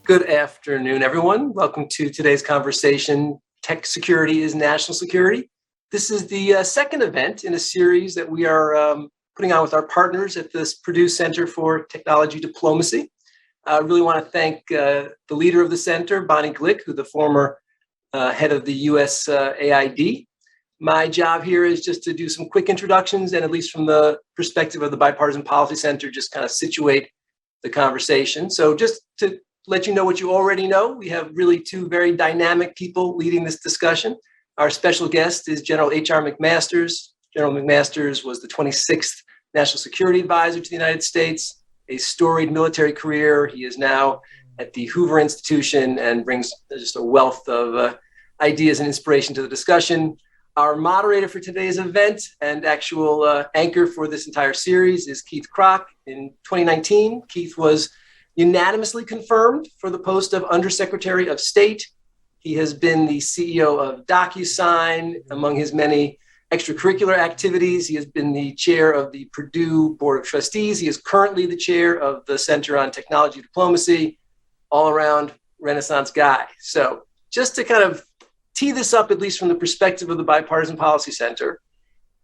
Good afternoon, everyone. Welcome to today's conversation, Tech Security is National Security. This is the second event in a series that we are putting on with our partners at this Purdue Center for Technology Diplomacy. I really want to thank the leader of the center, Bonnie Glick, who's the former head of the US AID. My job here is just to do some quick introductions and, at least from the perspective of the Bipartisan Policy Center, just kind of situate the conversation. So just to let you know what you already know, we have really two very dynamic people leading this discussion. Our special guest is General H.R. McMaster. General McMaster was the 26th National Security Advisor to the United States, a storied military career. He is now at the Hoover Institution and brings just a wealth of ideas and inspiration to the discussion. Our moderator for today's event and actual anchor for this entire series is Keith Krach. In 2019, Keith was unanimously confirmed for the post of Undersecretary of State. He has been the CEO of DocuSign. Among his many extracurricular activities, he has been the chair of the Purdue Board of Trustees. He is currently the chair of the Center on Technology Diplomacy, all-around Renaissance guy. So just to kind of tee this up, at least from the perspective of the Bipartisan Policy Center,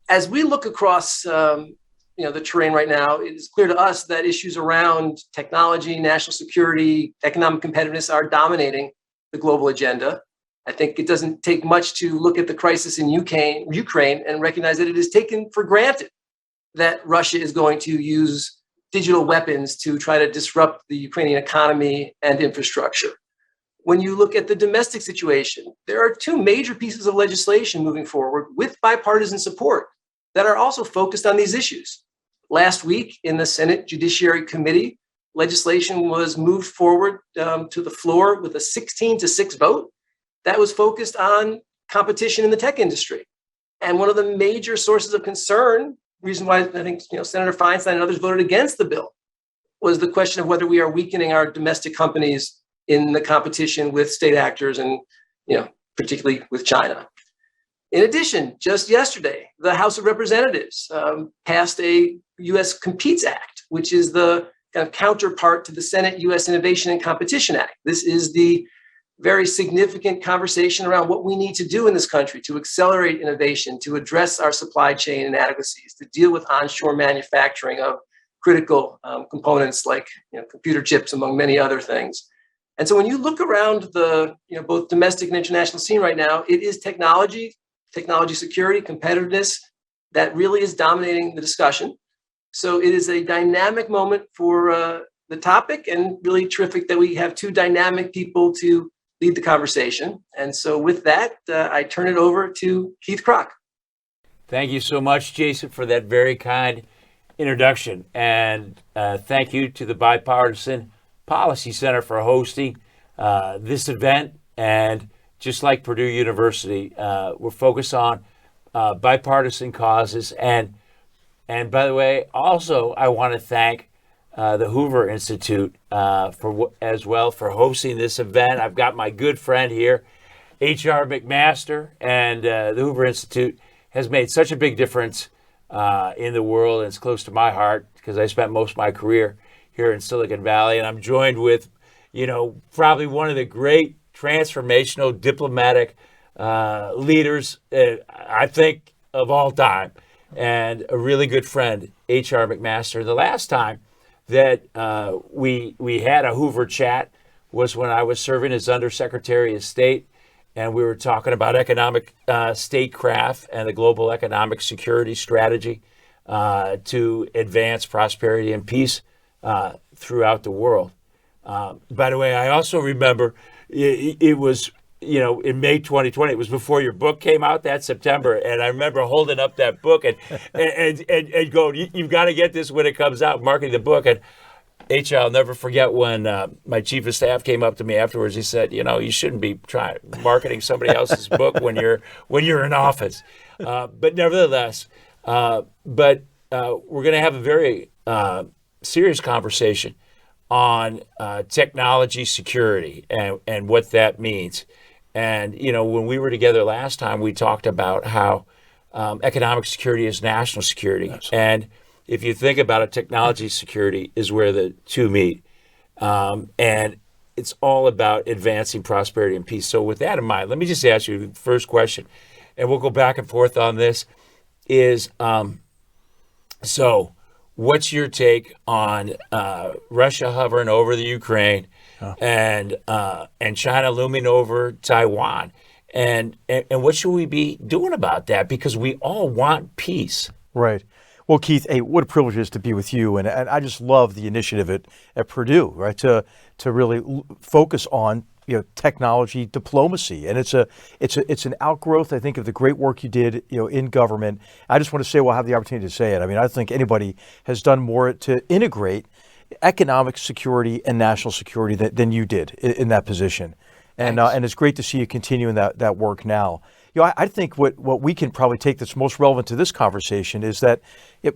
as we look across the terrain right now, it is clear to us that issues around technology, national security, economic competitiveness are dominating the global agenda. I think it doesn't take much to look at the crisis in Ukraine and recognize that it is taken for granted that Russia is going to use digital weapons to try to disrupt the Ukrainian economy and infrastructure. When you look at the domestic situation, there are two major pieces of legislation moving forward with bipartisan support that are also focused on these issues. Last week in the Senate Judiciary Committee, legislation was moved forward to the floor with a 16-6 vote that was focused on competition in the tech industry. And one of the major sources of concern, reason why I think Senator Feinstein and others voted against the bill, was the question of whether we are weakening our domestic companies in the competition with state actors and particularly with China. In addition, just yesterday, the House of Representatives passed a U.S. Competes Act, which is the kind of counterpart to the Senate U.S. Innovation and Competition Act. This is the very significant conversation around what we need to do in this country to accelerate innovation, to address our supply chain inadequacies, to deal with onshore manufacturing of critical components like computer chips, among many other things. And so when you look around the both domestic and international scene right now, it is technology security, competitiveness that really is dominating the discussion. So it is a dynamic moment for the topic, and really terrific that we have two dynamic people to lead the conversation. And so with that, I turn it over to Keith Krach. Thank you so much, Jason, for that very kind introduction. And thank you to the Bipartisan Policy Center for hosting this event. And just like Purdue University, we're focused on bipartisan causes. And by the way, also I want to thank the Hoover Institute for hosting this event. I've got my good friend here, H.R. McMaster, and the Hoover Institute has made such a big difference in the world, and it's close to my heart because I spent most of my career here in Silicon Valley, and I'm joined with, probably one of the great transformational diplomatic leaders, I think, of all time, and a really good friend, H.R. McMaster. The last time that we had a Hoover chat was when I was serving as Undersecretary of State, and we were talking about economic statecraft and the global economic security strategy to advance prosperity and peace throughout the world. By the way, I also remember it was, in May 2020, it was before your book came out that September. And I remember holding up that book and going, you've got to get this when it comes out, marketing the book. And I'll never forget when my chief of staff came up to me afterwards. He said, you shouldn't be marketing somebody else's book when you're in office. But nevertheless, we're going to have a very serious conversation on technology security and what that means. And, when we were together last time, we talked about how economic security is national security. Absolutely. And if you think about it, technology security is where the two meet. And it's all about advancing prosperity and peace. So with that in mind, let me just ask you the first question, and we'll go back and forth on this, is so what's your take on Russia hovering over the Ukraine and China looming over Taiwan? And what should we be doing about that? Because we all want peace. Right. Well, Keith, hey, what a privilege it is to be with you, and I just love the initiative at Purdue, right? To really focus on technology diplomacy, and it's an outgrowth, I think, of the great work you did in government. I just want to say, well, I have the opportunity to say it. I mean, I think anybody has done more to integrate economic security and national security than you did in that position, and it's great to see you continuing that work now. I think what we can probably take that's most relevant to this conversation is that,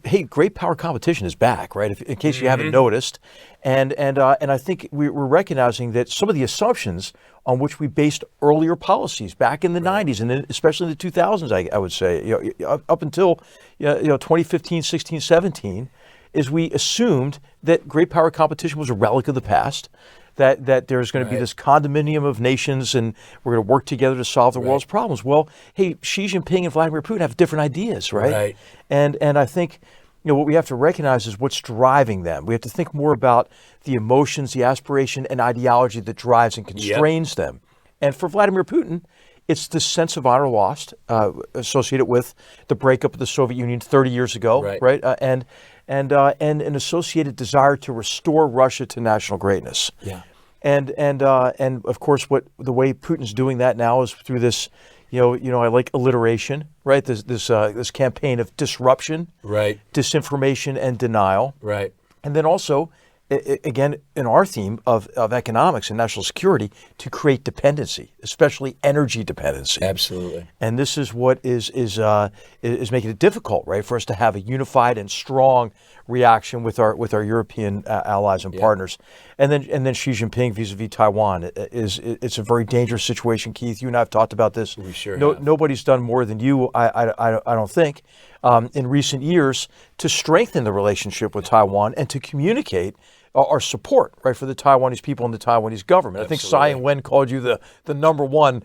hey, great power competition is back, right? In case you haven't noticed, and I think we're recognizing that some of the assumptions on which we based earlier policies back in the 90s and then especially in the 2000s, I would say, up until 2015, 16, 17, is we assumed that great power competition was a relic of the past. That there's going to be this condominium of nations and we're going to work together to solve the world's problems. Well, hey, Xi Jinping and Vladimir Putin have different ideas, right? And I think what we have to recognize is what's driving them. We have to think more about the emotions, the aspiration, and ideology that drives and constrains them. And for Vladimir Putin, it's the sense of honor lost associated with the breakup of the Soviet Union 30 years ago, right? And an associated desire to restore Russia to national greatness. And of course, the way Putin's doing that now is through this, I like alliteration, right? This campaign of disruption, disinformation, and denial, and then also, again, in our theme of economics and national security, to create dependency, especially energy dependency. Absolutely. And this is what is making it difficult, right, for us to have a unified and strong reaction with our European allies and partners. And then Xi Jinping vis-a-vis Taiwan it's a very dangerous situation, Keith. You and I have talked about this. We sure have. Nobody's done more than you, I don't think, in recent years to strengthen the relationship with Taiwan and to communicate our support, right, for the Taiwanese people and the Taiwanese government. Absolutely. I think Tsai Ing-wen called you the number one,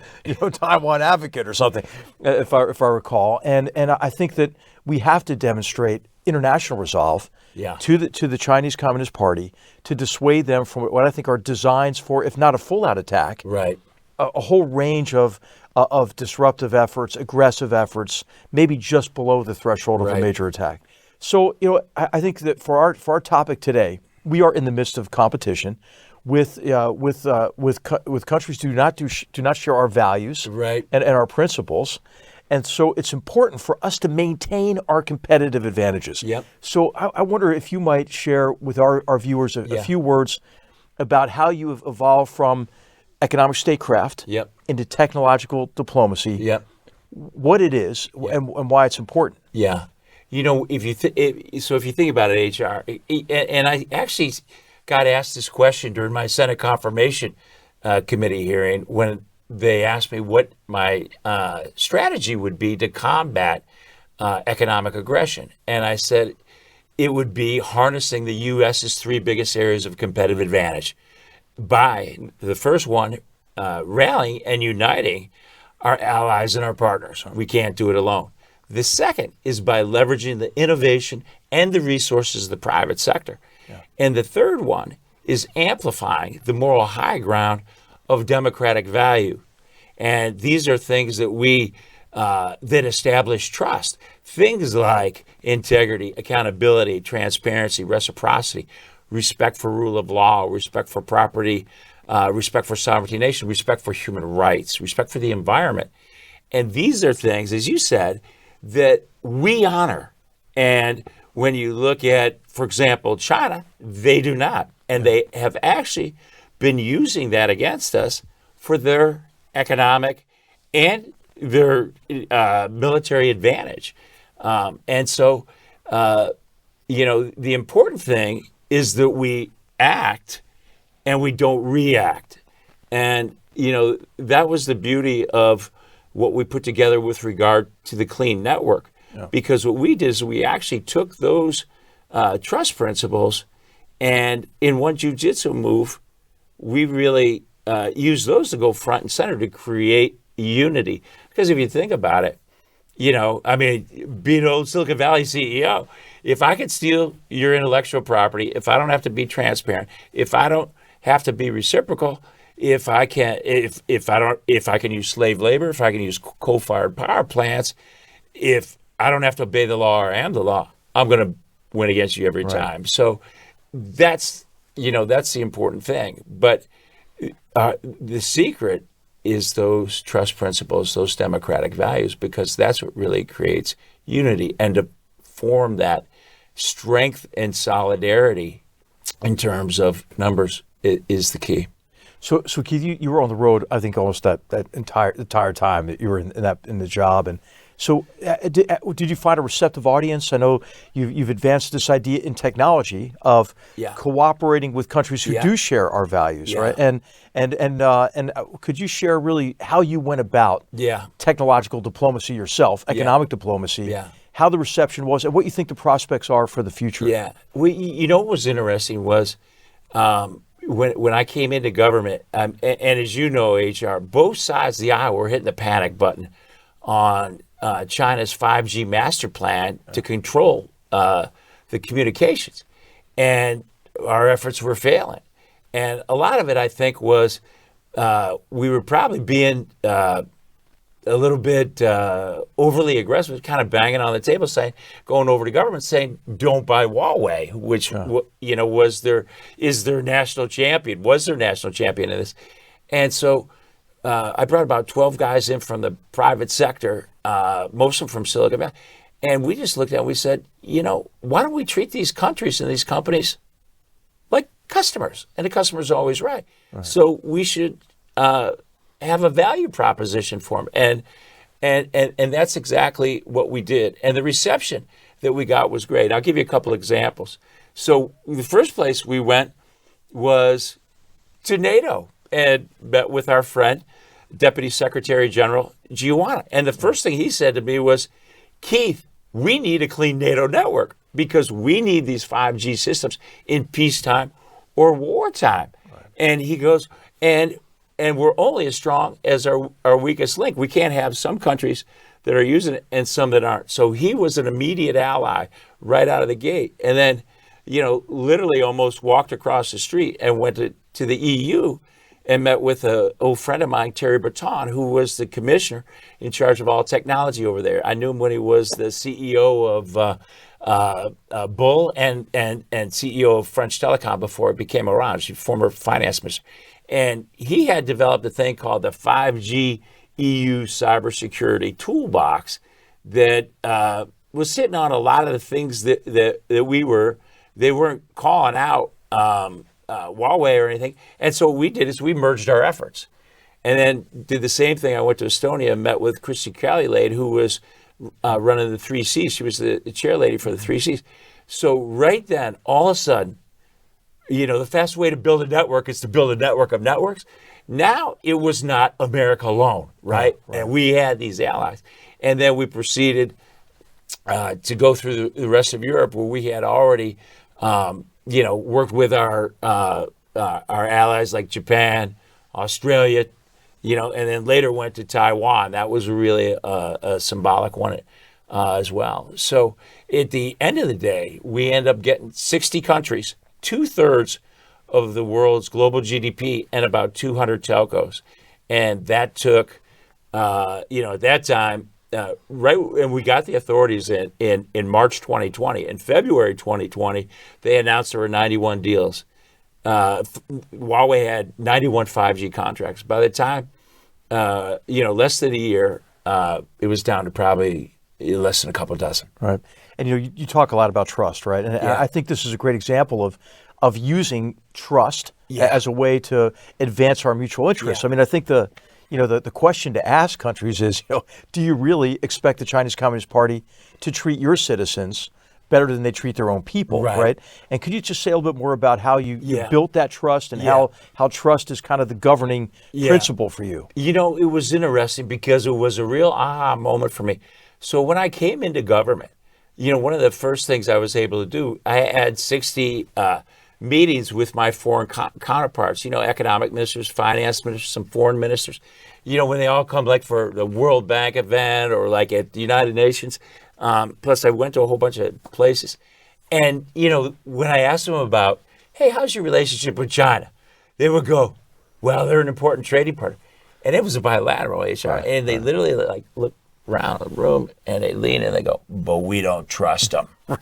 Taiwan advocate or something, if I recall. And I think that we have to demonstrate international resolve to the Chinese Communist Party to dissuade them from what I think are designs for, if not a full-out attack, a whole range of disruptive efforts, aggressive efforts, maybe just below the threshold of a major attack. So, I think that for our topic today, we are in the midst of competition with countries who do not share our values and our principles. And so it's important for us to maintain our competitive advantages. So I wonder if you might share with our viewers a few words about how you have evolved from economic statecraft into technological diplomacy, what it is and why it's important. If you think about it, HR, and I actually got asked this question during my Senate Confirmation Committee hearing when they asked me what my strategy would be to combat economic aggression. And I said it would be harnessing the U.S.'s three biggest areas of competitive advantage by the first one, rallying and uniting our allies and our partners. We can't do it alone. The second is by leveraging the innovation and the resources of the private sector. And the third one is amplifying the moral high ground of democratic value. And these are things that that establish trust. Things like integrity, accountability, transparency, reciprocity, respect for rule of law, respect for property, respect for sovereignty nation, respect for human rights, respect for the environment. And these are things, as you said, that we honor. And when you look at, for example, China, they do not. And they have actually been using that against us for their economic and their military advantage. And so, the important thing is that we act and we don't react. And, that was the beauty of what we put together with regard to the Clean Network. Because what we did is we actually took those trust principles and in one jujitsu move, we really use those to go front and center to create unity. Because if you think about it, I mean, being an old Silicon Valley CEO, if I could steal your intellectual property, if I don't have to be transparent, if I don't have to be reciprocal, if I can use slave labor, if I can use coal-fired power plants, if I don't have to obey the law or am the law, I'm going to win against you every time. So that's the important thing. But the secret is those trust principles, those democratic values, because that's what really creates unity. And to form that strength and solidarity in terms of numbers is the key. So Keith, you were on the road, I think, almost that entire time that you were in the job, and so did you find a receptive audience? I know you've advanced this idea in technology of cooperating with countries who do share our values, right? And could you share really how you went about technological diplomacy yourself, economic diplomacy, how the reception was, and what you think the prospects are for the future? Yeah, what was interesting was. When I came into government, and as you know, HR, both sides of the aisle were hitting the panic button on China's 5G master plan to control the communications. And our efforts were failing. And a lot of it, I think, was we were probably being a little bit overly aggressive, kind of banging on the table, going over to government, saying, "Don't buy Huawei," which is their national champion in this. And so I brought about 12 guys in from the private sector, most of them from Silicon Valley, and we just looked at it and we said, why don't we treat these countries and these companies like customers? And the customer's always right. So we should have a value proposition for them. And that's exactly what we did. And the reception that we got was great. I'll give you a couple examples. So the first place we went was to NATO and met with our friend, Deputy Secretary General Giovanna. And the first thing he said to me was, "Keith, we need a clean NATO network because we need these 5G systems in peacetime or wartime." And he goes, and we're only as strong as our weakest link. We can't have some countries that are using it and some that aren't. So he was an immediate ally right out of the gate. And then, literally almost walked across the street and went to the EU and met with an old friend of mine, Terry Breton, who was the commissioner in charge of all technology over there. I knew him when he was the CEO of Bull and CEO of French Telecom before it became Orange, former finance minister. And he had developed a thing called the 5G EU cybersecurity toolbox that was sitting on a lot of the things that they weren't calling out Huawei or anything. And so what we did is we merged our efforts and then did the same thing. I went to Estonia and met with Christy Callilade, who was running the 3 Cs. She was the chair lady for the 3 Cs. So right then, all of a sudden, the fast way to build a network is to build a network of networks. Now it was not America alone, right? And we had these allies. And then we proceeded to go through the rest of Europe, where we had already, worked with our allies like Japan, Australia, and then later went to Taiwan. That was really a symbolic one as well. So at the end of the day, we end up getting 60 countries, 2/3 of the world's global GDP, and about 200 telcos. And that took, at that time, and we got the authorities in March 2020. In February 2020, they announced there were 91 deals. Huawei had 91 5G contracts. By the time, less than a year, it was down to probably less than a couple dozen. Right. And you talk a lot about trust, right? And I think this is a great example of using trust as a way to advance our mutual interests. I mean, I think the question to ask countries is, do you really expect the Chinese Communist Party to treat your citizens better than they treat their own people, right? And could you just say a little bit more about how you built that trust and how trust is kind of the governing principle for you? It was interesting because it was a real aha moment for me. So when I came into government, one of the first things I was able to do, I had 60 meetings with my foreign counterparts, economic ministers, finance ministers, some foreign ministers, when they all come like for the World Bank event or like at the United Nations. Plus I went to a whole bunch of places. And, when I asked them about, hey, how's your relationship with China? They would go, well, they're an important trading partner. And it was a bilateral HR. Right, and they literally like look around the room and they lean and they go, but we don't trust them. Right.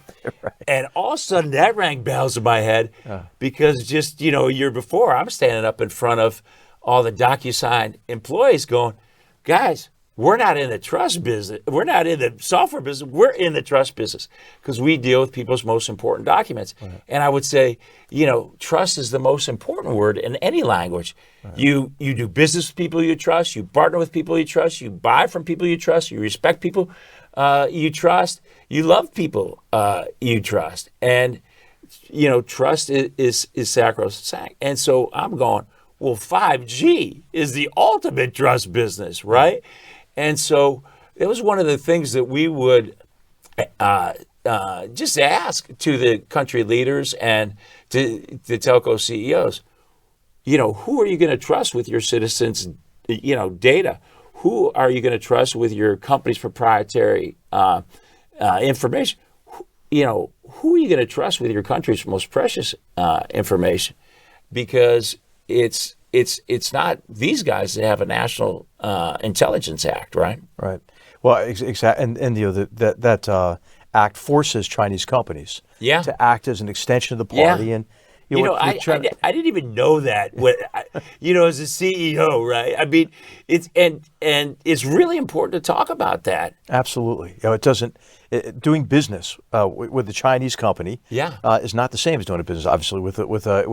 And all of a sudden that rang bells in my head because just, a year before I'm standing up in front of all the DocuSign employees going, guys, we're not in the trust business. We're not in the software business. We're in the trust business because we deal with people's most important documents. Right. And I would say, trust is the most important word in any language. Right. You do business with people you trust. You partner with people you trust. You buy from people you trust. You respect people you trust. You love people you trust. And, trust is sacrosanct. And so I'm going, well, 5G is the ultimate trust business, right? And so it was one of the things that we would just ask to the country leaders and to the telco CEOs, who are you going to trust with your citizens' data? Who are you going to trust with your company's proprietary information? Who are you going to trust with your country's most precious information? Because it's not these guys that have a National Intelligence Act, right? Right. Well, exactly. And that act forces Chinese companies to act as an extension of the party. Yeah. And I didn't even know that. As a CEO, right? I mean, it's really important to talk about that. Absolutely. It doesn't. Doing business with the Chinese company is not the same as doing a business, obviously, with a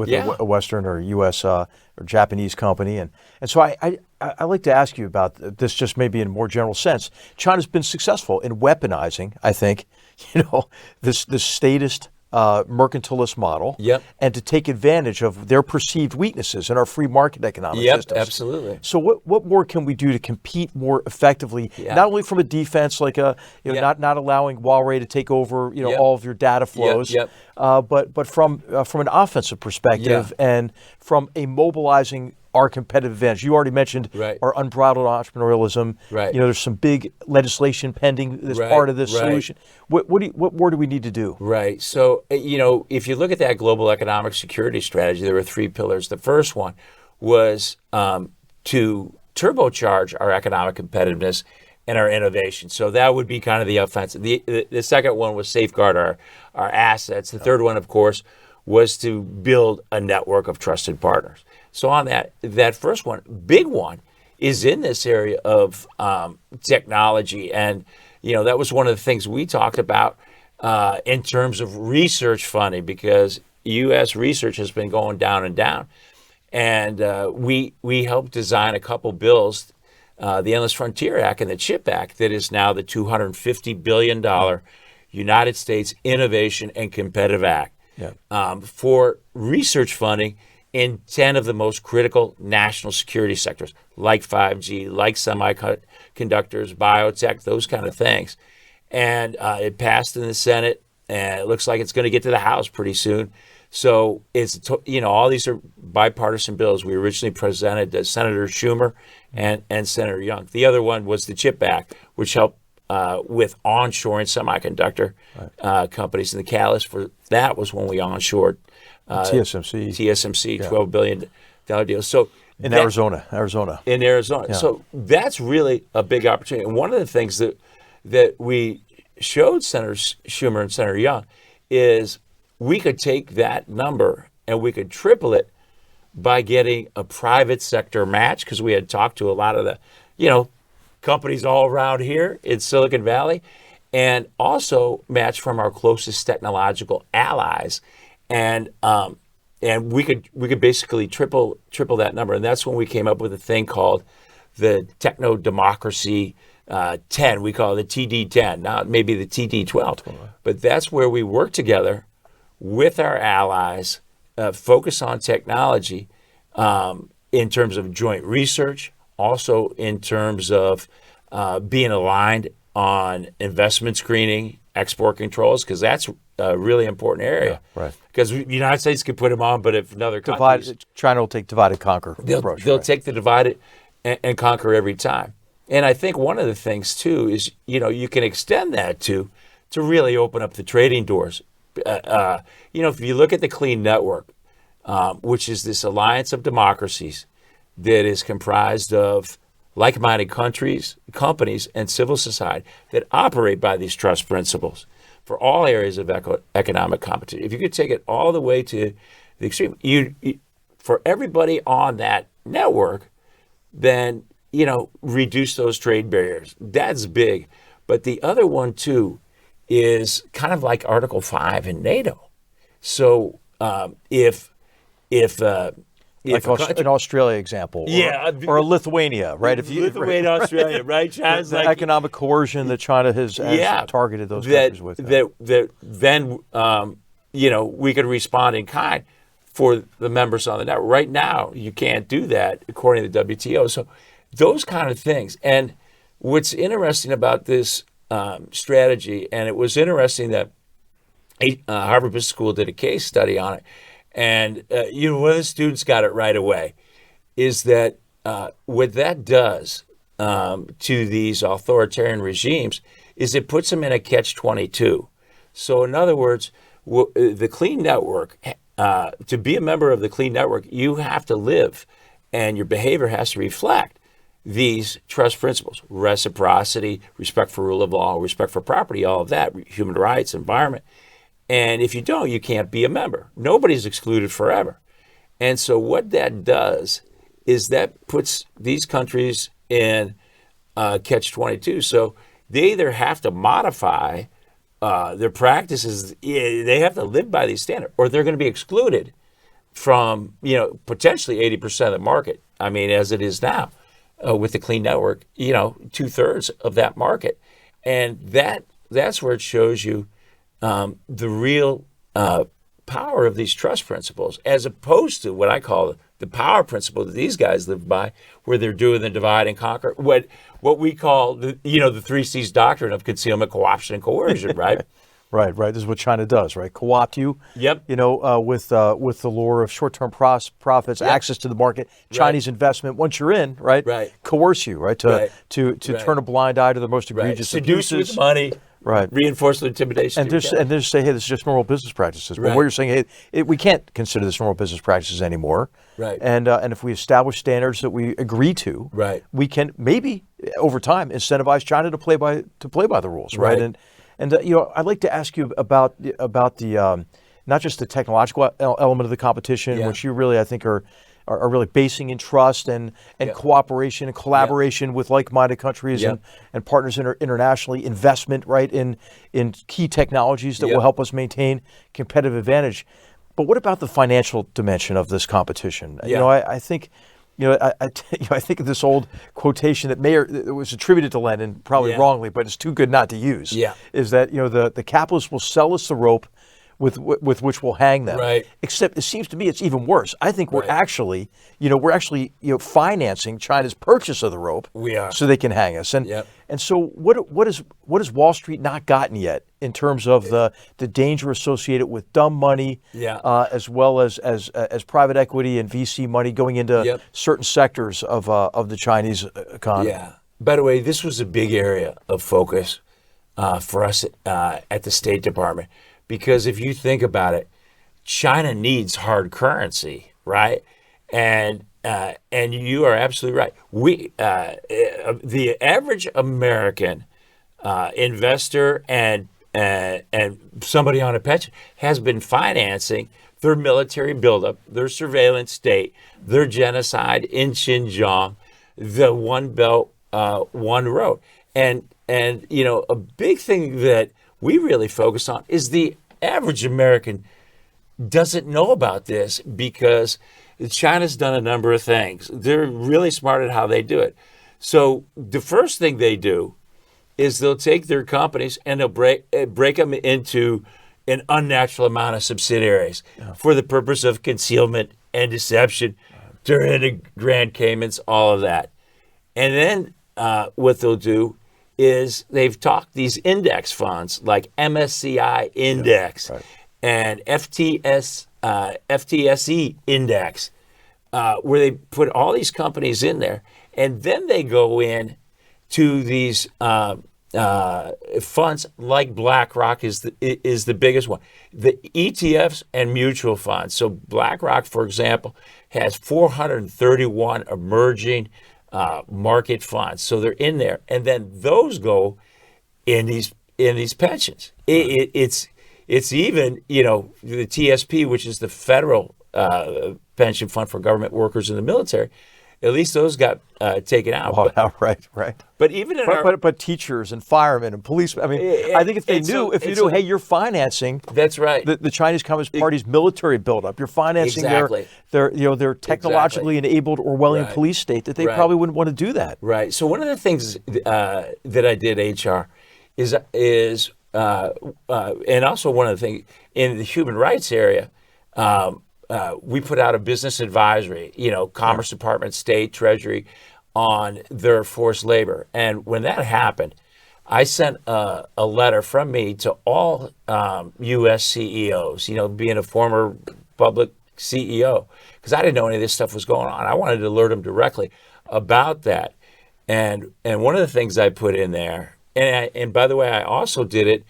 Western or U.S. Or Japanese company. And so I like to ask you about this, just maybe in a more general sense. China's been successful in weaponizing, I think, this statist mercantilist model, and to take advantage of their perceived weaknesses in our free market economic systems. Absolutely. So what more can we do to compete more effectively, not only from a defense, like not allowing Huawei to take over all of your data flows, but from an offensive perspective and from a mobilizing our competitive advantage. You already mentioned our unbridled entrepreneurialism. Right. There's some big legislation pending as part of this solution. What more do we need to do? Right. So, if you look at that global economic security strategy, there were 3 pillars. The first one was to turbocharge our economic competitiveness and our innovation. So that would be kind of the offensive. The second one was safeguard our assets. The third one, of course, was to build a network of trusted partners. So on that first one, big one, is in this area of technology. And, that was one of the things we talked about in terms of research funding, because U.S. research has been going down and down. And we helped design a couple bills, the Endless Frontier Act and the CHIP Act, that is now the $250 billion United States Innovation and Competitive Act for research funding in 10 of the most critical national security sectors, like 5G, like semiconductors, biotech, those kind of things. And it passed in the Senate, and it looks like it's going to get to the House pretty soon. So it's, all these are bipartisan bills. We originally presented to Senator Schumer and Senator Young. The other one was the CHIP Act, which helped with onshoring semiconductor companies. And the catalyst for that was when we onshored TSMC, $12 billion deal. So in Arizona. Yeah. So that's really a big opportunity. And one of the things that we showed Senator Schumer and Senator Young is we could take that number and we could triple it by getting a private sector match, because we had talked to a lot of the, companies all around here in Silicon Valley, and also match from our closest technological allies. And we could basically triple that number. And that's when we came up with a thing called the Techno Democracy 10. We call it the TD10, now maybe the TD12. But that's where we work together with our allies, focus on technology in terms of joint research, also in terms of being aligned on investment screening, export controls, because that's a really important area. Yeah, right. Because the United States could put them on, but if another country, China will take divide and conquer they'll approach. take the divide and conquer every time. And I think one of the things too is you can extend that to really open up the trading doors. If you look at the Clean Network, which is this alliance of democracies that is comprised of like-minded countries, companies, and civil society that operate by these trust principles for all areas of economic competition. If you could take it all the way to the extreme, for everybody on that network, then reduce those trade barriers. That's big. But the other one too is kind of like Article 5 in NATO. So if an Australia example, or a Lithuania, right? Lithuania, Australia, right? China's the economic coercion that China has targeted those countries with. Then we could respond in kind for the members on the network. Right now, you can't do that according to the WTO. So those kind of things. And what's interesting about this strategy, and it was interesting that Harvard Business School did a case study on it. And, one of the students got it right away, is that what that does to these authoritarian regimes is it puts them in a catch-22. So in other words, the Clean Network, to be a member of the Clean Network, you have to live and your behavior has to reflect these trust principles: reciprocity, respect for rule of law, respect for property, all of that, human rights, environment. And if you don't, you can't be a member. Nobody's excluded forever. And so what that does is that puts these countries in catch-22. So they either have to modify their practices, they have to live by these standards, or they're going to be excluded from, potentially 80% of the market. I mean, as it is now with the Clean Network, 2/3 of that market. And that's where it shows you the real power of these trust principles, as opposed to what I call the power principle that these guys live by, where they're doing the divide and conquer, what we call the 3 C's doctrine of concealment, co-option, and coercion, right? Right. This is what China does, right? Co-opt you. Yep. With the lure of short-term profits, access to the market, Chinese investment. Once you're in, right? Coerce you, right? To turn a blind eye to the most egregious seduce abuses. with money. Right. Reinforcement, intimidation. And just say, hey, this is just normal business practices. But where you're saying, hey, we can't consider this normal business practices anymore. Right. And if we establish standards that we agree to, we can maybe over time incentivize China to play by the rules, right? And I'd like to ask you about the not just the technological element of the competition, which you really, I think, are really basing in trust and cooperation and collaboration with like-minded countries and partners internationally, investment, right, in key technologies that will help us maintain competitive advantage. But what about the financial dimension of this competition? I think, I think of this old quotation that it was attributed to Lenin, probably wrongly, but it's too good not to use. Is that the capitalists will sell us the rope with which we'll hang them. Right. Except it seems to me it's even worse. I think we're actually financing China's purchase of the rope. We are. So they can hang us. And so what has Wall Street not gotten yet in terms of the danger associated with dumb money, as well as private equity and VC money going into certain sectors of the Chinese economy? Yeah. By the way, this was a big area of focus for us at the State Department. Because if you think about it, China needs hard currency, right? And you are absolutely right. The average American investor and somebody on a pension has been financing their military buildup, their surveillance state, their genocide in Xinjiang, the One Belt, One Road, and a big thing that we really focus on is the average American doesn't know about this, because China's done a number of things. They're really smart at how they do it. So the first thing they do is they'll take their companies and they'll break them into an unnatural amount of subsidiaries for the purpose of concealment and deception, during the Grand Caymans, all of that. And then what they'll do is they've talked these index funds like MSCI index and FTSE index, where they put all these companies in there, and then they go in to these funds like BlackRock is the biggest one. The ETFs and mutual funds. So BlackRock, for example, has 431 emerging market funds. So they're in there, and then those go in these pensions. It's even, the TSP, which is the federal pension fund for government workers in the military. At least those got taken out. Oh, right. But even in but teachers and firemen and police. I mean, I think if you knew, hey, you're financing. That's right. The Chinese Communist Party's military buildup. You're financing their technologically enabled Orwellian police state. That they probably wouldn't want to do that. Right. So one of the things that I did, HR, is and also one of the things in the human rights area. We put out a business advisory, Commerce Department, State, Treasury, on their forced labor. And when that happened, I sent a letter from me to all U.S. CEOs, being a former public CEO, because I didn't know any of this stuff was going on. I wanted to alert them directly about that. And one of the things I put in there, and by the way, I also did it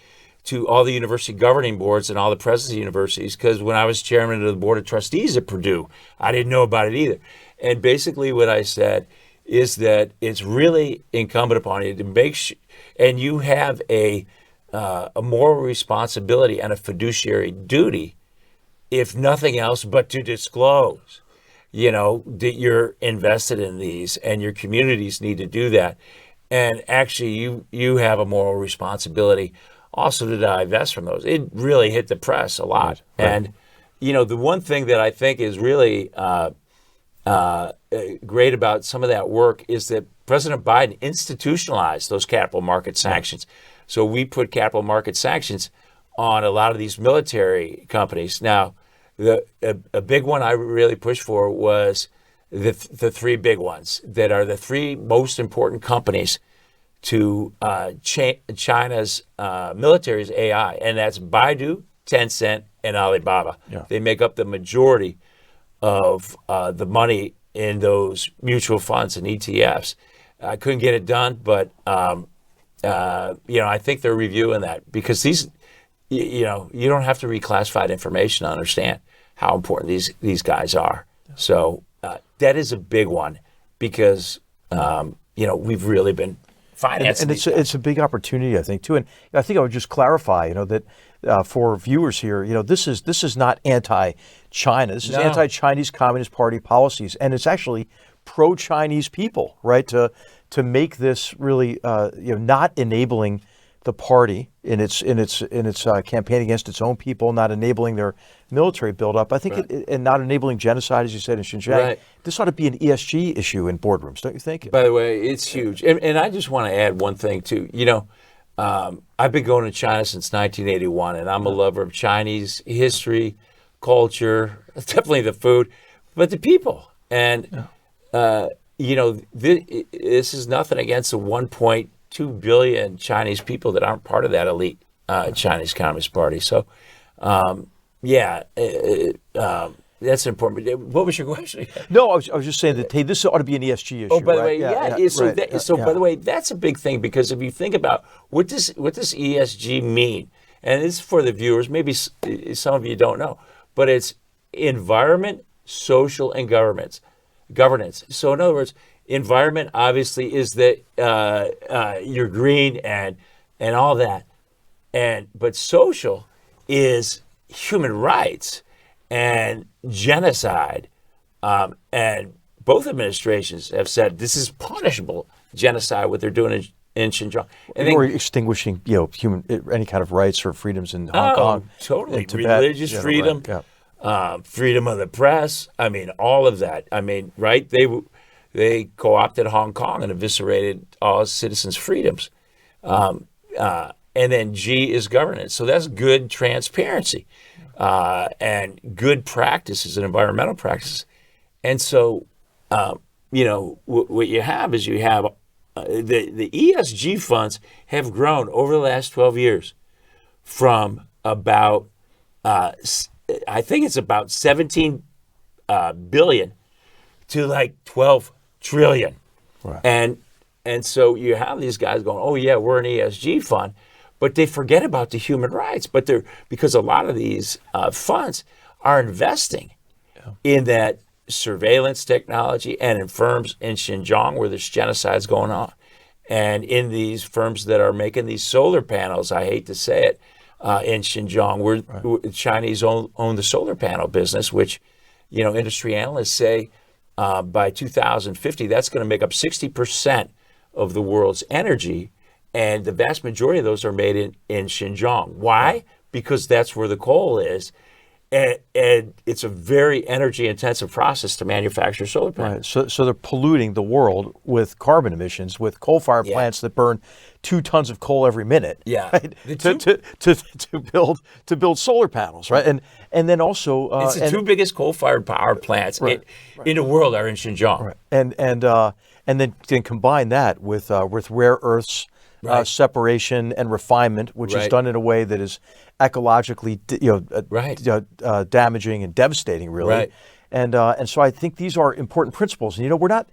to all the university governing boards and all the presidents of universities, because when I was chairman of the board of trustees at Purdue, I didn't know about it either. And basically what I said is that it's really incumbent upon you to make sure, and you have a moral responsibility and a fiduciary duty, if nothing else, but to disclose, that you're invested in these, and your communities need to do that. And actually, you have a moral responsibility also to divest from those. It really hit the press a lot. Right. And, the one thing that I think is really great about some of that work is that President Biden institutionalized those capital market sanctions. So we put capital market sanctions on a lot of these military companies. Now, a big one I really pushed for was the three big ones that are the three most important companies to China's military's AI, and that's Baidu, Tencent, and Alibaba. Yeah. They make up the majority of the money in those mutual funds and ETFs. I couldn't get it done, but I think they're reviewing that, because these, you don't have to reclassified information to understand how important these guys are. So that is a big one, because we've really been financing. And it's a big opportunity, I think, too. And I think I would just clarify, that for viewers here, this is not anti-China. This is anti-Chinese Communist Party policies, and it's actually pro-Chinese people, right? To make this really, not enabling the party in its campaign against its own people, not enabling their military buildup. I think, and not enabling genocide, as you said, in Xinjiang. Right. This ought to be an ESG issue in boardrooms, don't you think? By the way, it's huge. And I just want to add one thing too. I've been going to China since 1981, and I'm a lover of Chinese history, culture, definitely the food, but the people. And this is nothing against the 1.2 billion Chinese people that aren't part of that elite Chinese Communist Party. So, that's important. What was your question? No, I was just saying that, hey, this ought to be an ESG issue. Oh, by the way, by the way, that's a big thing, because if you think about what does ESG mean, and it's for the viewers, maybe some of you don't know, but it's environment, social, and governance. So in other words, environment obviously is that you're green and all that, but social is human rights and genocide, and both administrations have said this is punishable genocide, what they're doing in Xinjiang. And or extinguishing, human any kind of rights or freedoms in Hong Kong. Totally, religious freedom, freedom of the press. I mean, all of that. I mean, right? They co-opted Hong Kong and eviscerated all citizens' freedoms. And then G is governance. So that's good transparency and good practices and environmental practices. And so, what you have is you have the ESG funds have grown over the last 12 years from about, I think it's about 17 billion to like 12 trillion. Right. And so you have these guys going, oh yeah, we're an ESG fund, but they forget about the human rights. But because a lot of these funds are investing in that surveillance technology and in firms in Xinjiang where there's genocides going on, and in these firms that are making these solar panels. I hate to say it, in Xinjiang, where the Chinese own the solar panel business, which industry analysts say by 2050 that's going to make up 60% of the world's energy, and the vast majority of those are made in Xinjiang. Why? Because that's where the coal is. And it's a very energy-intensive process to manufacture solar panels. Right. So they're polluting the world with carbon emissions with coal-fired plants that burn 2 tons of coal every minute. Yeah. Right? To build solar panels, right? And then also it's the 2 biggest coal-fired power plants in the world are in Xinjiang. Right. And then combine that with rare earths. Separation and refinement, which is done in a way that is ecologically, damaging and devastating, really. Right. And so I think these are important principles. And we're not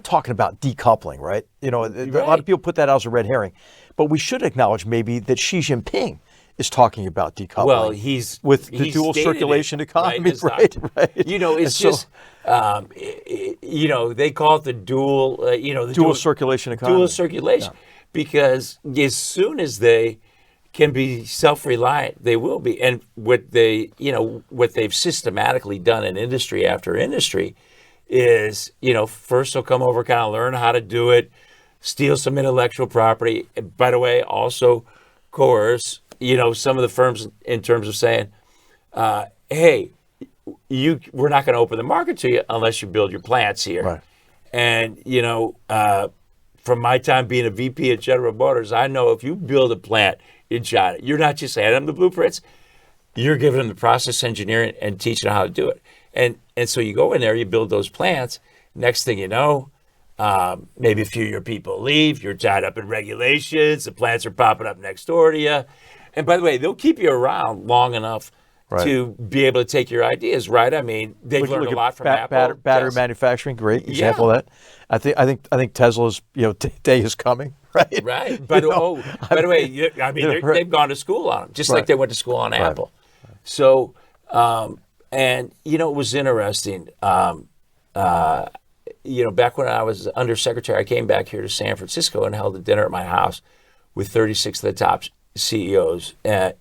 talking about decoupling, right? A lot of people put that out as a red herring, but we should acknowledge maybe that Xi Jinping is talking about decoupling. Well, he's with the dual circulation economy, right? It's just. They call it the dual circulation economy. Dual circulation. Yeah. Because as soon as they can be self-reliant, they will be. And what they've systematically done in industry after industry is, first they'll come over, kind of learn how to do it, steal some intellectual property. And by the way, also coerce, some of the firms in terms of saying, hey, we're not going to open the market to you unless you build your plants here. Right. And, from my time being a VP at General Motors, I know if you build a plant in China, you're not just handing them the blueprints, you're giving them the process engineering and teaching them how to do it. And so you go in there, you build those plants. Next thing you know, maybe a few of your people leave, you're tied up in regulations, the plants are popping up next door to you. And by the way, they'll keep you around long enough to be able to take your ideas, right? I mean, they've learned a lot from Apple. Battery manufacturing, great example of that. I think Tesla's day is coming, right? Right. By the way, they've gone to school on them, just like they went to school on Apple. So, it was interesting. Back when I was undersecretary, I came back here to San Francisco and held a dinner at my house with 36 of the top CEOs, and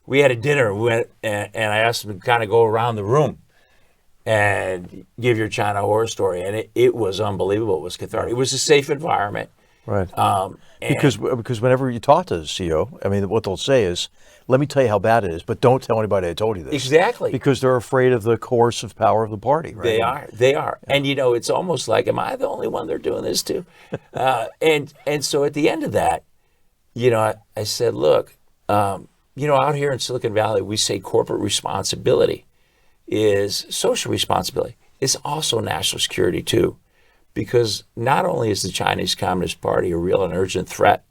we had a dinner. We went and I asked them to kind of go around the room and give your China horror story, and it was unbelievable. It was cathartic. It was a safe environment, right? Because whenever you talk to the CEO, I mean, what they'll say is, "Let me tell you how bad it is, but don't tell anybody I told you this." Exactly, because they're afraid of the coercive power of the party. Right? They are, yeah. And it's almost like, am I the only one they're doing this to? And so at the end of that, I said, look. Out here in Silicon Valley, we say corporate responsibility is social responsibility. It's also national security, too, because not only is the Chinese Communist Party a real and urgent threat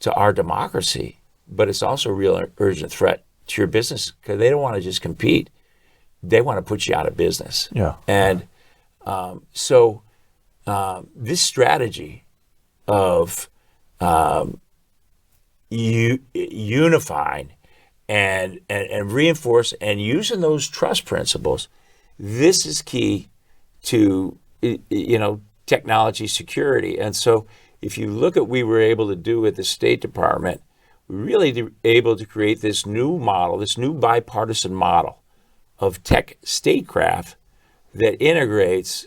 to our democracy, but it's also a real and urgent threat to your business, because they don't want to just compete. They want to put you out of business. Yeah. And so this strategy of unifying and reinforce and using those trust principles, this is key to technology security. And so if you look at what we were able to do at the State Department, we really were able to create this new model, this new bipartisan model of tech statecraft that integrates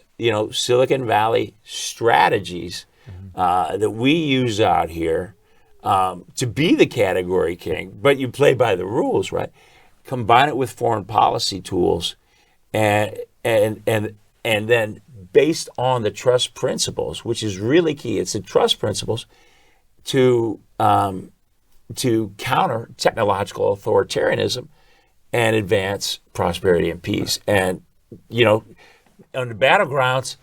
Silicon Valley strategies that we use out here to be the category king, but you play by the rules, right? Combine it with foreign policy tools, and then based on the trust principles, which is really key. It's the trust principles to counter technological authoritarianism and advance prosperity and peace. And on the battlegrounds,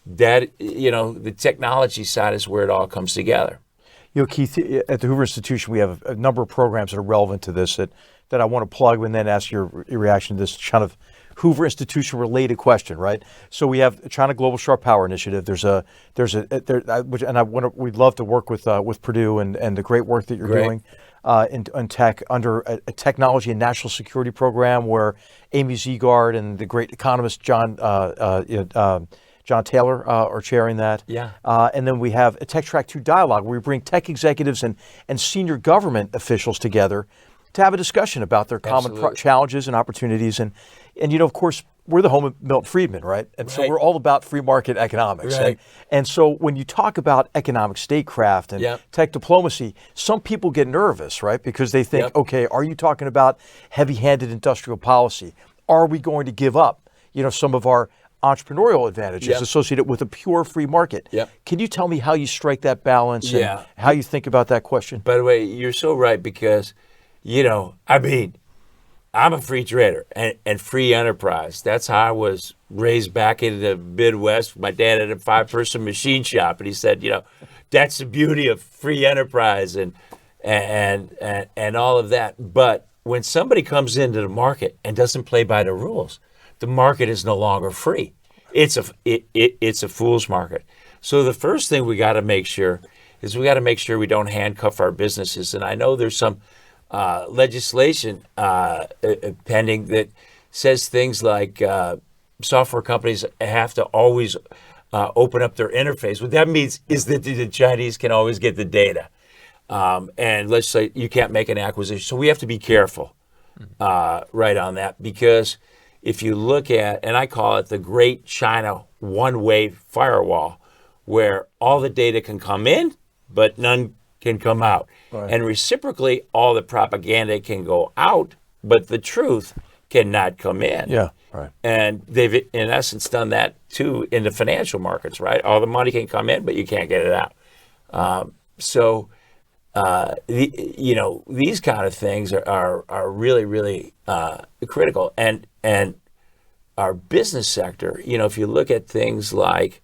that, the technology side is where it all comes together. Keith, at the Hoover Institution, we have a number of programs that are relevant to this that I want to plug and then ask your reaction to this kind of Hoover Institution related question, right? So we have China Global Sharp Power Initiative. We'd love to work with Purdue and the great work that you're doing in tech under a technology and national security program where Amy Zegard and the great economist John Taylor are chairing that. Yeah. And then we have a Tech Track 2 dialogue where we bring tech executives and senior government officials together to have a discussion about their common challenges and opportunities. And of course, we're the home of Milton Friedman, right? And so we're all about free market economics. Right. And so when you talk about economic statecraft and tech diplomacy, some people get nervous, right? Because they think, okay, are you talking about heavy-handed industrial policy? Are we going to give up, some of our entrepreneurial advantages associated with a pure free market? Can you tell me how you strike that balance and how you think about that question? By the way, you're so right because, I'm a free trader and free enterprise. That's how I was raised back in the Midwest. My dad had a 5-person machine shop, and he said, that's the beauty of free enterprise and all of that. But when somebody comes into the market and doesn't play by the rules, the market is no longer free. It's a fool's market. So the first thing we got to make sure is we don't handcuff our businesses. And I know there's some legislation pending that says things like software companies have to always open up their interface. What that means is that the Chinese can always get the data. And let's say you can't make an acquisition. So we have to be careful right on that, because if you look at, and I call it the Great China One-Way Firewall, where all the data can come in, but none can come out. Right. And reciprocally, all the propaganda can go out, but the truth cannot come in. Yeah, right. And they've, in essence, done that too in the financial markets, right? All the money can come in, but you can't get it out. These kind of things are really, really critical. And our business sector, if you look at things like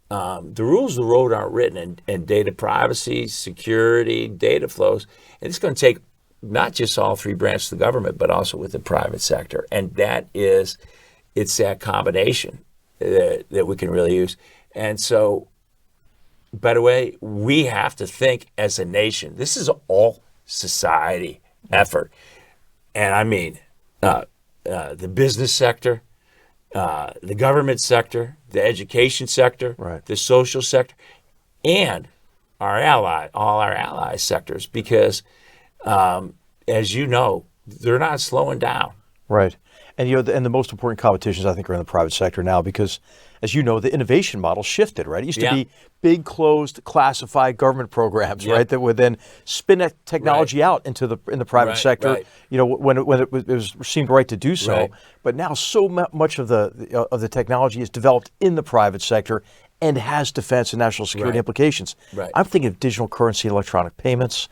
the rules of the road aren't written in data privacy, security, data flows, and it's going to take not just all three branches of the government, but also with the private sector. And it's that combination that we can really use. And so, by the way, we have to think as a nation. This is all society effort. And I mean, the business sector, the government sector, the education sector, right, the social sector, and all our ally sectors, because as you know, they're not slowing down. Right. And and the most important competitions, I think, are in the private sector now, because, as you know, the innovation model shifted, right? It used to be big, closed, classified government programs, right, that would then spin that technology out in the private sector, when it seemed right to do so. Right. But now so much of the technology is developed in the private sector and has defense and national security implications. Right. I'm thinking of digital currency, electronic payments,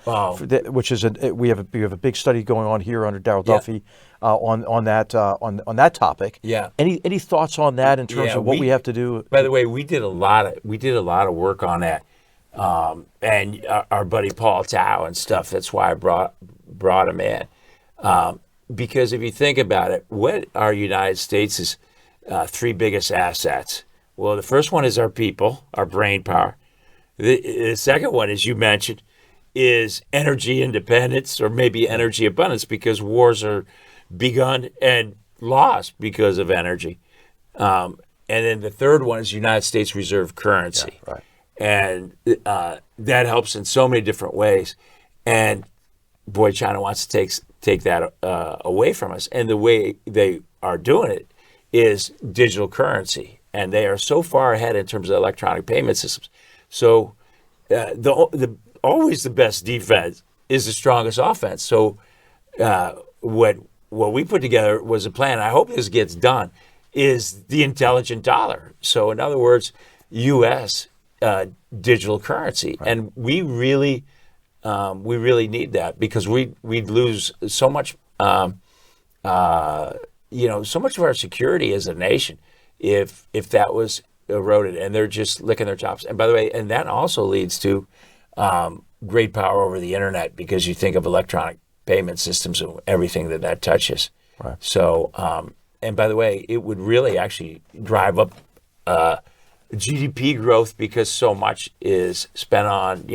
which is we have a big study going on here under Darryl Duffy on that topic. Yeah. Any thoughts on that in terms of what we have to do? By the way, we did a lot of work on that, and our buddy Paul Tao and stuff. That's why I brought him in, because if you think about it, what are United States' three biggest assets? Well, the first one is our people, our brain power. The second one, as you mentioned, is energy independence, or maybe energy abundance, because wars are begun and lost because of energy. And then the third one is United States reserve currency. Yeah, right. And that helps in so many different ways. And boy, China wants to take that away from us. And the way they are doing it is digital currency. And they are so far ahead in terms of electronic payment systems. So always the best defense is the strongest offense. So what we put together was a plan. I hope this gets done. Is the intelligent dollar. So in other words, U.S. Digital currency, right. And we really need that, because we'd lose so much, so much of our security as a nation if that was eroded, and they're just licking their chops. And by the way, and that also leads to great power over the internet, because you think of electronic payment systems and everything that touches. Right. So, and by the way, it would really actually drive up GDP growth, because so much is spent on,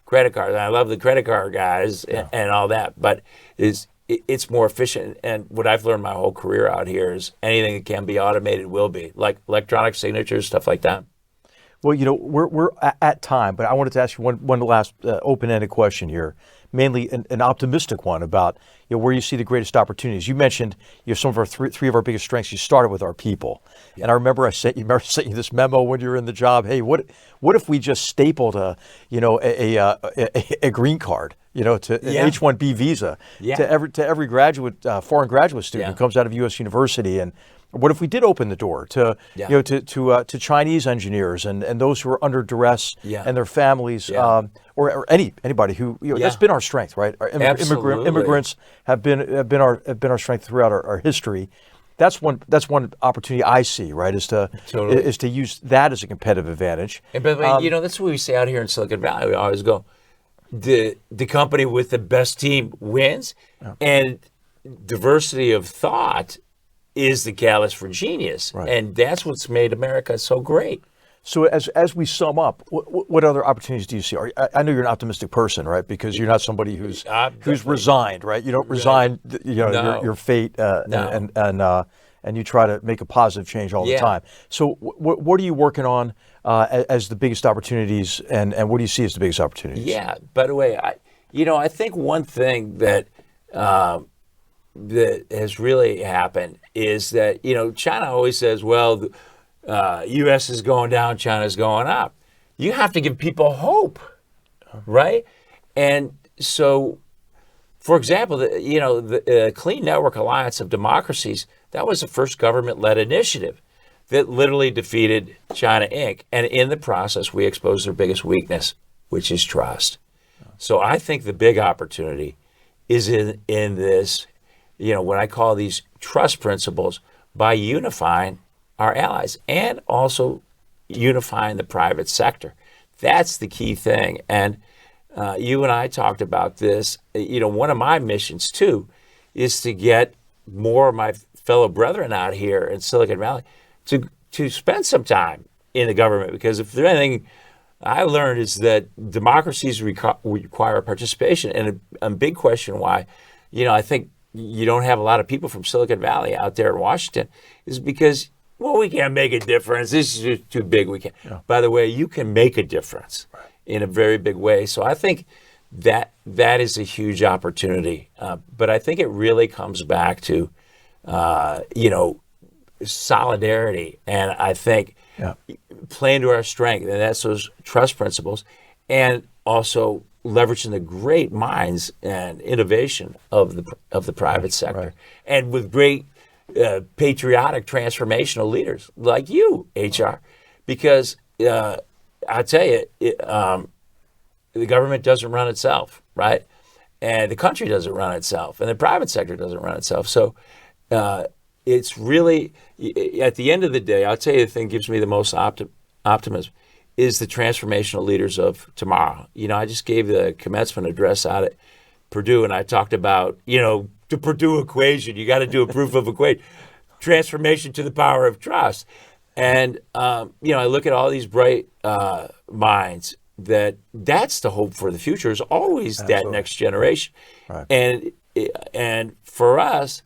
credit cards. And I love the credit card guys and all that, but it's more efficient. And what I've learned my whole career out here is anything that can be automated will be, like electronic signatures, stuff like that. Well, we're at time, but I wanted to ask you one last open-ended question here, mainly an optimistic one about where you see the greatest opportunities. You mentioned some of our three of our biggest strengths. You started with our people, and I remember I sent you this memo when you were in the job. Hey, what if we just stapled a green card, to an H-1B visa to every graduate foreign graduate student who comes out of U.S. university, and what if we did open the door to to Chinese engineers and those who are under duress and their families, or anybody who that's been our strength, right? Our immigrants have been our strength throughout our history. That's one opportunity I see, right? Is to use that as a competitive advantage. And by the way, that's what we say out here in Silicon Valley. We always go, the company with the best team wins, and diversity of thought is the catalyst for genius, and that's what's made America so great. So as we sum up, what other opportunities do you see? I know you're an optimistic person, right? Because you're not somebody who's resigned, right? You don't resign, your fate, and you try to make a positive change all the time. So what are you working on as the biggest opportunities, and what do you see as the biggest opportunities? Yeah. By the way, I think one thing that has really happened is that, China always says, well, U.S. is going down, China's going up. You have to give people hope, right? And so, for example, the Clean Network Alliance of Democracies, that was the first government-led initiative that literally defeated China Inc. And in the process, we exposed their biggest weakness, which is trust. So I think the big opportunity is in this, what I call these trust principles, by unifying our allies and also unifying the private sector. That's the key thing. And you and I talked about this. One of my missions too is to get more of my fellow brethren out here in Silicon Valley to spend some time in the government, because if there's anything I learned is that democracies require participation. And a big question why, I think you don't have a lot of people from Silicon Valley out there in Washington is because, we can't make a difference. This is just too big. We can't. Yeah. By the way, you can make a difference in a very big way. So I think that is a huge opportunity. But I think it really comes back to, solidarity. And I think playing to our strength, and that's those trust principles, and also leveraging the great minds and innovation of the private sector, and with great patriotic transformational leaders like you, HR, because I tell you, the government doesn't run itself, right? And the country doesn't run itself, and the private sector doesn't run itself. So it's really, at the end of the day, I'll tell you the thing that gives me the most optimism is the transformational leaders of tomorrow. I just gave the commencement address out at Purdue, and I talked about, the Purdue equation. You got to do a proof of equation. Transformation to the power of trust. And, I look at all these bright minds that's the hope for the future, is always that next generation. Right. And for us,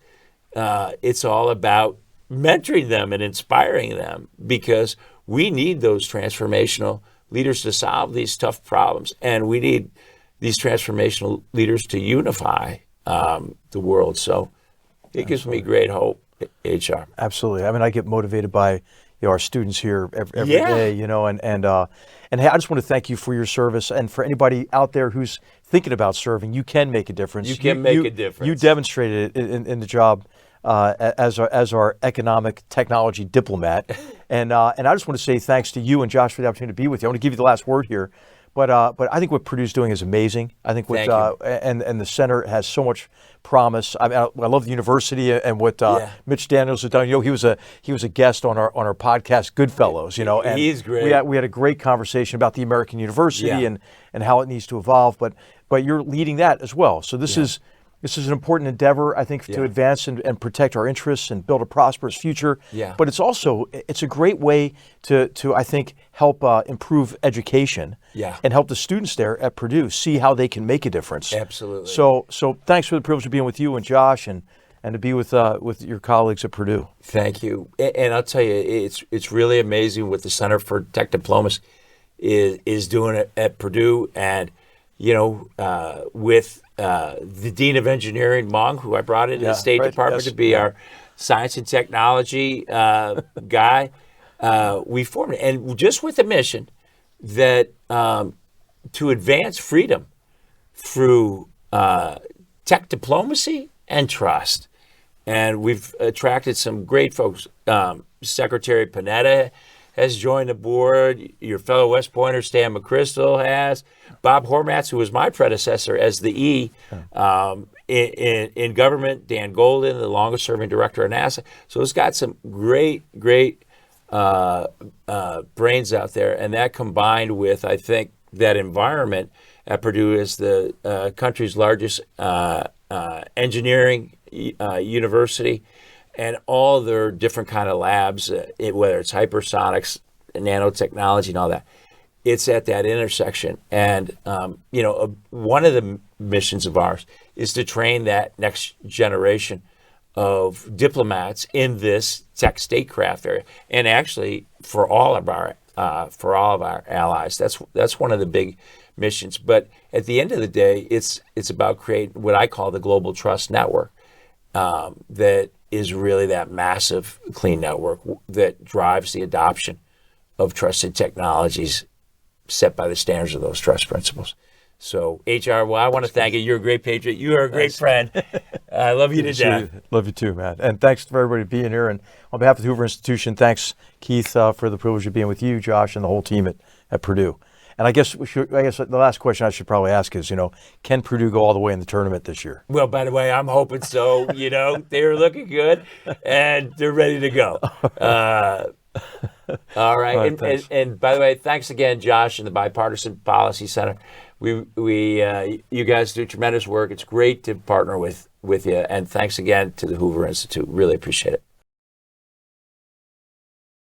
it's all about mentoring them and inspiring them, because we need those transformational leaders to solve these tough problems. And we need these transformational leaders to unify the world. So it gives me great hope, HR. Absolutely. I mean, I get motivated by our students here every day, and hey, I just want to thank you for your service, and for anybody out there who's thinking about serving, you can make a difference. You can make a difference. You demonstrated it in the job as our economic technology diplomat, and I just want to say thanks to you and Josh for the opportunity to be with you. I want to give you the last word here. But I think what Purdue's doing is amazing. I think what and the center has so much promise. I mean, I love the university and what Mitch Daniels has done. You know, he was a guest on our podcast, Goodfellows. You know, and he's great. We had a great conversation about the American university and how it needs to evolve. But you're leading that as well. So this is an important endeavor, I think, to advance and protect our interests and build a prosperous future. Yeah. But it's a great way to I think, help improve education and help the students there at Purdue see how they can make a difference. Absolutely. So thanks for the privilege of being with you and Josh and to be with your colleagues at Purdue. Thank you. And I'll tell you, it's really amazing what the Center for Tech Diplomacy is doing at Purdue. And, you know, with the Dean of Engineering, Mong, who I brought into the State Department to be our science and technology guy, we formed it. And just with the mission that to advance freedom through tech diplomacy and trust. And we've attracted some great folks. Secretary Panetta has joined the board. Your fellow West Pointer, Stan McChrystal, has. Bob Hormats, who was my predecessor as the E in government. Dan Golden, the longest-serving director of NASA. So it's got some great brains out there. And that combined with, I think, that environment at Purdue is the country's largest engineering university, and all their different kind of labs, whether it's hypersonics, nanotechnology, and all that. It's at that intersection. And, you know, one of the missions of ours is to train that next generation of diplomats in this tech statecraft area. And actually, for all of our allies, that's one of the big missions. But at the end of the day, it's about creating what I call the global trust network, that is really that massive clean network that drives the adoption of trusted technologies set by the standards of those trust principles. So, HR, well, I want to thank you. You're a great patriot. You are a great friend. I love you to death. Love you too, Matt. And thanks for everybody being here. And on behalf of the Hoover Institution, thanks, Keith, for the privilege of being with you, Josh, and the whole team at Purdue. And I guess the last question I should probably ask is, you know, can Purdue go all the way in the tournament this year? Well, by the way, I'm hoping so. You know, they're looking good, and they're ready to go. All right. And by the way, thanks again, Josh, and the Bipartisan Policy Center. You guys do tremendous work. It's great to partner with you. And thanks again to the Hoover Institute. Really appreciate it.